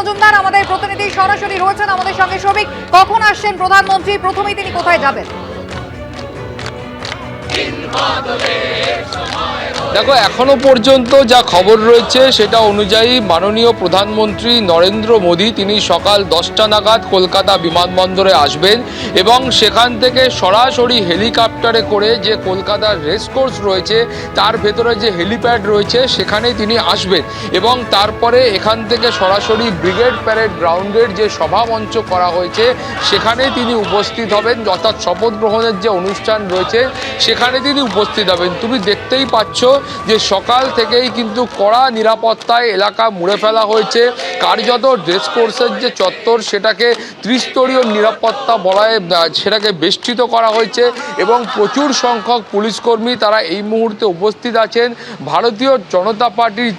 মজুমদার আমাদের প্রতিনিধি সরাসরি রয়েছেন আমাদের সঙ্গে। সৌভিক, কখন আসছেন প্রধানমন্ত্রী, প্রথমেই তিনি কোথায় যাবেন? দেখো, এখনো পর্যন্ত যা খবর রয়েছে সেটা অনুযায়ী মাননীয় প্রধানমন্ত্রী নরেন্দ্র মোদী তিনি সকাল 10টা নাগাদ কলকাতা বিমানবন্দরে আসবেন এবং সেখান থেকে সরাসরি হেলিকপ্টারে করে যে কলকাতার রেসকোর্স রয়েছে তার ভেতরে যে হেলিপ্যাড রয়েছে সেখানে তিনি আসবেন এবং তারপরে এখান থেকে সরাসরি ব্রিগেড প্যারেড গ্রাউন্ডের যে সভামঞ্চ করা হয়েছে সেখানে তিনি উপস্থিত হবেন, অর্থাৎ শপথ গ্রহণের যে অনুষ্ঠান রয়েছে সেখানে তিনি উপস্থিত হবেন। তুমি দেখতেই পাচ্ছ যে সকাল থেকেই কিন্তু কড়া নিরাপত্তায় এলাকা মুড়ে ফেলা হয়েছে। কার্যত রেসকোর্সের যে চত্বর সেটাকে ত্রিস্তরীয় নিরাপত্তা বলায় সেটাকে বেষ্টিত করা হয়েছে এবং প্রচুর সংখ্যক পুলিশকর্মী তারা এই মুহূর্তে উপস্থিত আছেন। ভারতীয় জনতা পার্টির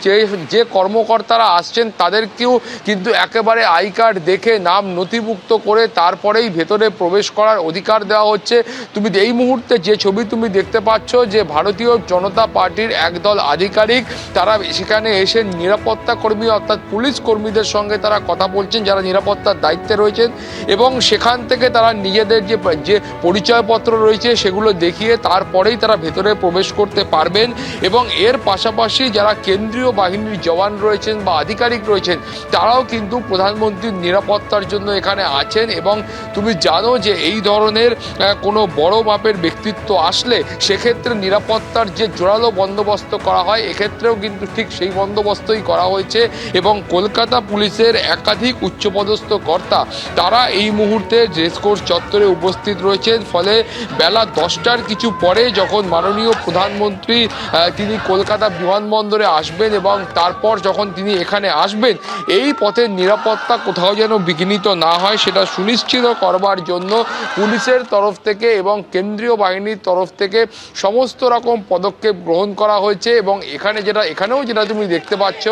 যে কর্মকর্তারা আসছেন তাদেরকেও কিন্তু একেবারে আই কার্ড দেখে নাম নথিভুক্ত করে তারপরেই ভেতরে প্রবেশ করার অধিকার দেওয়া হচ্ছে। তুমি এই মুহূর্তে যে ছবি তুমি দেখতে পাচ্ছ যে ভারতীয় জনতা পার্টির একদল আধিকারিক তারা সেখানে এসে নিরাপত্তা কর্মী অর্থাৎ পুলিশ কর্মীদের সঙ্গে তারা কথা বলছেন যারা নিরাপত্তার দায়িত্বে রয়েছেন এবং সেখান থেকে তারা নিজেদের যে পরিচয়পত্র রয়েছে সেগুলো দেখিয়ে তারপরেই তারা ভেতরে প্রবেশ করতে পারবেন এবং এর পাশাপাশি যারা কেন্দ্রীয় বাহিনীর জওয়ান রয়েছেন বা আধিকারিক রয়েছেন তারাও কিন্তু প্রধানমন্ত্রীর নিরাপত্তার জন্য এখানে আছেন এবং তুমি জানো যে এই ধরনের কোনো বড় মাপের ব্যক্তিত্ব আসলে সেক্ষেত্রে নিরাপত্তার যে জোরালো বন্দোবস্ত করা হয় এক্ষেত্রেও কিন্তু ঠিক সেই বন্দোবস্তই করা হয়েছে এবং কলকাতা পুলিশের একাধিক উচ্চপদস্থ কর্তা তারা এই মুহূর্তে রেসকোর্স চত্বরে উপস্থিত রয়েছেন। ফলে বেলা 10টার কিছু পরে যখন মাননীয় প্রধানমন্ত্রী তিনি কলকাতা বিমানবন্দরে আসবেন এবং তারপর যখন তিনি এখানে আসবেন এই পথের নিরাপত্তা কোথাও যেন বিঘ্নিত না হয় সেটা সুনিশ্চিত করবার জন্য পুলিশের তরফ থেকে এবং কেন্দ্রীয় বাহিনীর তরফ থেকে সমস্ত রকম পদক্ষেপ গ্রহণ করা হয়েছে এবং এখানেও যেটা তুমি দেখতে পাচ্ছ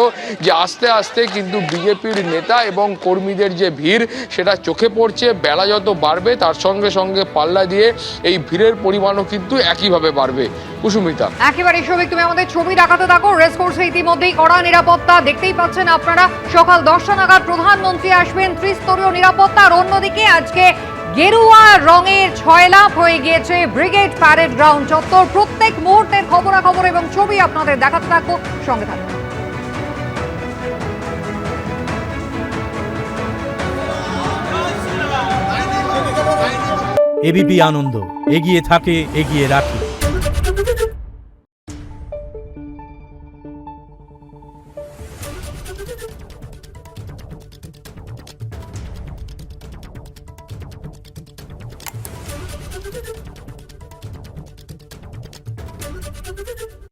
যে আস্তে আস্তে কিন্তু বিজেপির নেতা এবং কর্মীদের যে ভিড় সেটা চোখে পড়ছে। বেলা যত বাড়বে তার সঙ্গে সঙ্গে পাল্লা দিয়ে এই ভিড়ের পরিমাণও কিন্তু একইভাবে বাড়বে। কুসুমিতা, একেবারে সৌভিক, তুমি আমাদের ছবি দেখাতে থাকো। রেসকোর্সে ইতিমধ্যেই কড়া নিরাপত্তা দেখতেই পাচ্ছেন আপনারা। সকাল 10টা নাগাদ প্রধানমন্ত্রী আসবেন, ত্রিস্তরীয় নিরাপত্তা। আর অন্যদিকে আজকে গেরুয়া রঙের ছয়লাভ হয়ে গিয়েছে ব্রিগেড প্যারেড গ্রাউন্ড চত্বর। প্রত্যেক মুহূর্তের খবরাখবর এবং ছবি আপনাদের দেখাতে থাকবো, সঙ্গে থাকবো। এবিপি আনন্দ, এগিয়ে থাকে, এগিয়ে রাখে। Thank you.